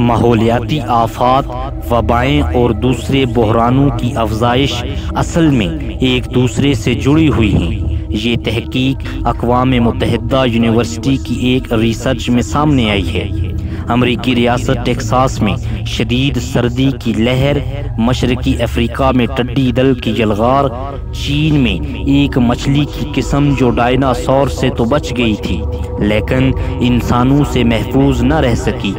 ماحولیاتی آفات، وبائیں اور دوسرے بحرانوں کی افزائش اصل میں ایک دوسرے سے جڑی ہوئی ہیں۔ یہ تحقیق اقوام متحدہ یونیورسٹی کی ایک ریسرچ میں سامنے آئی ہے۔ امریکی ریاست ٹیکساس میں شدید سردی کی لہر، مشرقی افریقہ میں ٹڈی دل کی یلغار، چین میں ایک مچھلی کی قسم جو ڈائناسور سے تو بچ گئی تھی لیکن انسانوں سے محفوظ نہ رہ سکی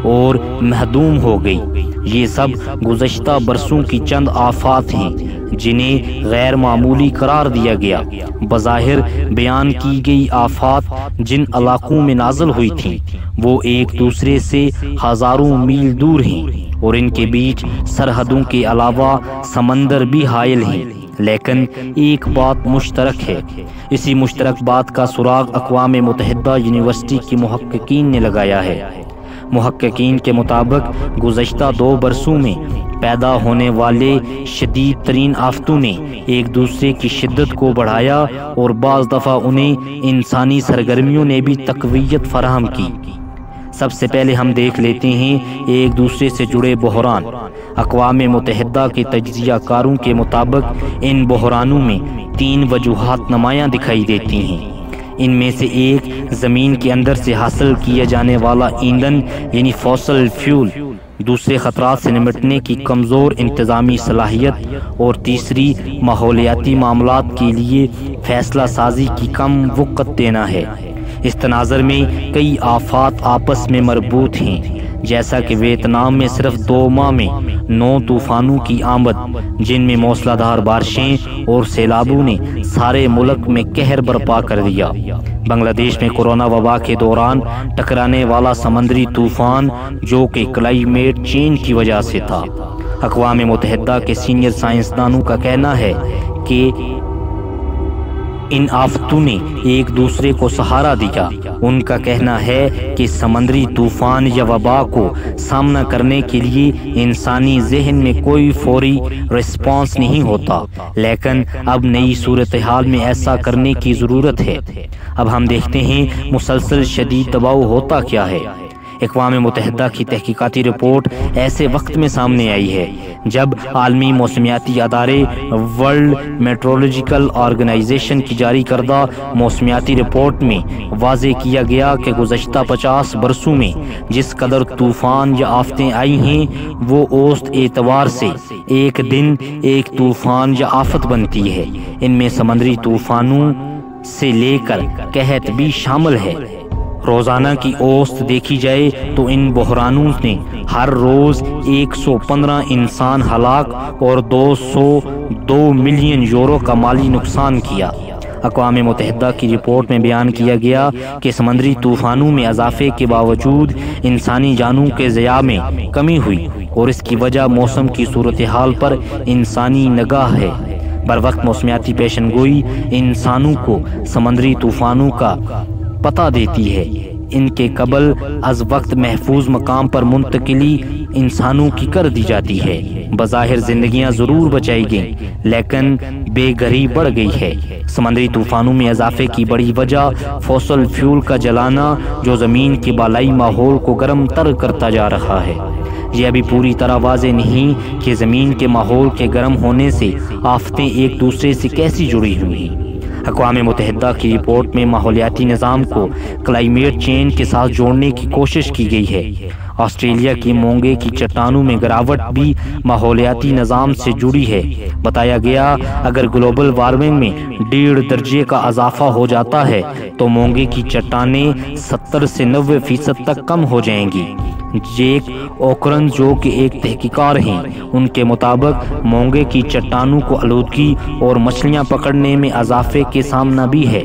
اور محدوم ہو گئی، یہ سب گزشتہ برسوں کی چند آفات ہیں جنہیں غیر معمولی قرار دیا گیا۔ بظاہر بیان کی گئی آفات جن علاقوں میں نازل ہوئی تھیں وہ ایک دوسرے سے ہزاروں میل دور ہیں اور ان کے بیچ سرحدوں کے علاوہ سمندر بھی حائل ہیں، لیکن ایک بات مشترک ہے۔ اسی مشترک بات کا سراغ اقوام متحدہ یونیورسٹی کے محققین نے لگایا ہے۔ محققین کے مطابق گزشتہ 2 برسوں میں پیدا ہونے والے شدید ترین آفتوں نے ایک دوسرے کی شدت کو بڑھایا اور بعض دفعہ انہیں انسانی سرگرمیوں نے بھی تقویت فراہم کی۔ سب سے پہلے ہم دیکھ لیتے ہیں ایک دوسرے سے جڑے بحران۔ اقوام متحدہ کے تجزیہ کاروں کے مطابق ان بحرانوں میں 3 وجوہات نمایاں دکھائی دیتی ہیں۔ ان میں سے ایک زمین کے اندر سے حاصل کیا جانے والا ایندھن یعنی فوسل فیول، دوسرے خطرات سے نمٹنے کی کمزور انتظامی صلاحیت اور تیسری ماحولیاتی معاملات کے لیے فیصلہ سازی کی کم وقت دینا ہے۔ اس تناظر میں کئی آفات آپس میں مربوط ہیں، جیسا کہ ویتنام میں صرف 2 ماہ میں 9 طوفانوں کی آمد جن میں موسلا دھار بارشیں اور سیلابوں نے سارے ملک میں قہر برپا کر دیا۔ بنگلہ دیش میں کورونا وبا کے دوران ٹکرانے والا سمندری طوفان جو کہ کلائمیٹ چینج کی وجہ سے تھا۔ اقوام متحدہ کے سینئر سائنسدانوں کا کہنا ہے کہ ان آفتوں نے ایک دوسرے کو سہارا دیا۔ ان کا کہنا ہے کہ سمندری طوفان یا وبا کو سامنا کرنے کے لیے انسانی ذہن میں کوئی فوری رسپانس نہیں ہوتا، لیکن اب نئی صورتحال میں ایسا کرنے کی ضرورت ہے۔ اب ہم دیکھتے ہیں مسلسل شدید دباؤ ہوتا کیا ہے۔ اقوام متحدہ کی تحقیقاتی رپورٹ ایسے وقت میں سامنے آئی ہے جب عالمی موسمیاتی ادارے ورلڈ میٹرولوجیکل آرگنائزیشن کی جاری کردہ موسمیاتی رپورٹ میں واضح کیا گیا کہ گزشتہ 50 برسوں میں جس قدر طوفان یا آفتیں آئی ہیں وہ اوسط اعتبار سے ایک دن ایک طوفان یا آفت بنتی ہے۔ ان میں سمندری طوفانوں سے لے کر قحط بھی شامل ہے۔ روزانہ کی اوسط دیکھی جائے تو ان بحرانوں نے ہر روز 115 انسان ہلاک اور 202 ملین یورو کا مالی نقصان کیا۔ اقوام متحدہ کی رپورٹ میں بیان کیا گیا کہ سمندری طوفانوں میں اضافے کے باوجود انسانی جانوں کے ضیاع میں کمی ہوئی اور اس کی وجہ موسم کی صورتحال پر انسانی نگاہ ہے۔ بروقت موسمیاتی پیشن گوئی انسانوں کو سمندری طوفانوں کا پتہ دیتی ہے۔ ان کے قبل از وقت محفوظ مقام پر منتقلی انسانوں کی کر دی جاتی ہے۔ بظاہر زندگیاں ضرور بچائی گئیں لیکن بے گھری بڑھ گئی ہے۔ سمندری طوفانوں میں اضافے کی بڑی وجہ فوسل فیول کا جلانا جو زمین کے بالائی ماحول کو گرم تر کرتا جا رہا ہے۔ یہ ابھی پوری طرح واضح نہیں کہ زمین کے ماحول کے گرم ہونے سے آفتیں ایک دوسرے سے کیسی جڑی ہوئی ہیں۔ اقوام متحدہ کی رپورٹ میں ماحولیاتی نظام کو کلائمیٹ چینج کے ساتھ جوڑنے کی کوشش کی گئی ہے۔ آسٹریلیا کی مونگے کی چٹانوں میں گراوٹ بھی ماحولیاتی نظام سے جڑی ہے۔ بتایا گیا اگر گلوبل وارمنگ میں 1.5 درجے کا اضافہ ہو جاتا ہے تو مونگے کی چٹانیں 70 سے 90% تک کم ہو جائیں گی۔ جیک اوکرن جو کہ ایک تحقیقار ہیں، ان کے مطابق مونگے کی چٹانوں کو آلودگی اور مچھلیاں پکڑنے میں اضافے کے سامنا بھی ہے۔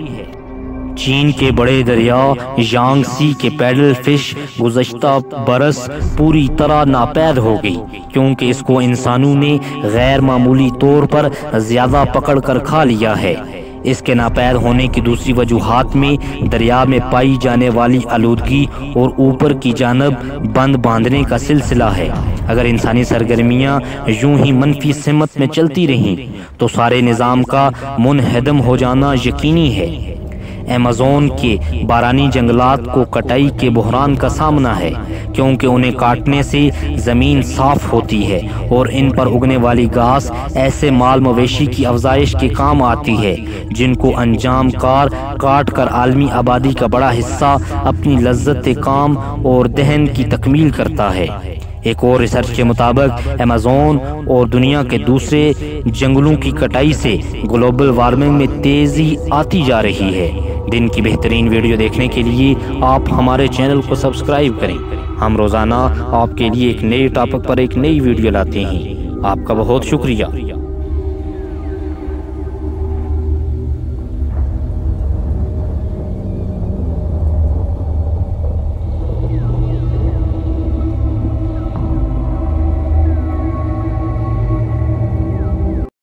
چین کے بڑے دریا یانگ سی کے پیڈل فش گزشتہ برس پوری طرح ناپید ہو گئی کیونکہ اس کو انسانوں نے غیر معمولی طور پر زیادہ پکڑ کر کھا لیا ہے۔ اس کے ناپید ہونے کی دوسری وجوہات میں دریا میں پائی جانے والی آلودگی اور اوپر کی جانب بند باندھنے کا سلسلہ ہے۔ اگر انسانی سرگرمیاں یوں ہی منفی سمت میں چلتی رہیں تو سارے نظام کا منہدم ہو جانا یقینی ہے۔ ایمیزون کے بارانی جنگلات کو کٹائی کے بحران کا سامنا ہے کیونکہ انہیں کاٹنے سے زمین صاف ہوتی ہے اور ان پر اگنے والی گھاس ایسے مال مویشی کی افزائش کے کام آتی ہے جن کو انجام کار کاٹ کر عالمی آبادی کا بڑا حصہ اپنی لذت کام اور دہن کی تکمیل کرتا ہے۔ ایک اور ریسرچ کے مطابق ایمیزون اور دنیا کے دوسرے جنگلوں کی کٹائی سے گلوبل وارمنگ میں تیزی آتی جا رہی ہے۔ دن کی بہترین ویڈیو دیکھنے کے لیے آپ ہمارے چینل کو سبسکرائب کریں۔ ہم روزانہ آپ کے لیے ایک نئے ٹاپک پر ایک نئی ویڈیو لاتے ہیں۔ آپ کا بہت شکریہ۔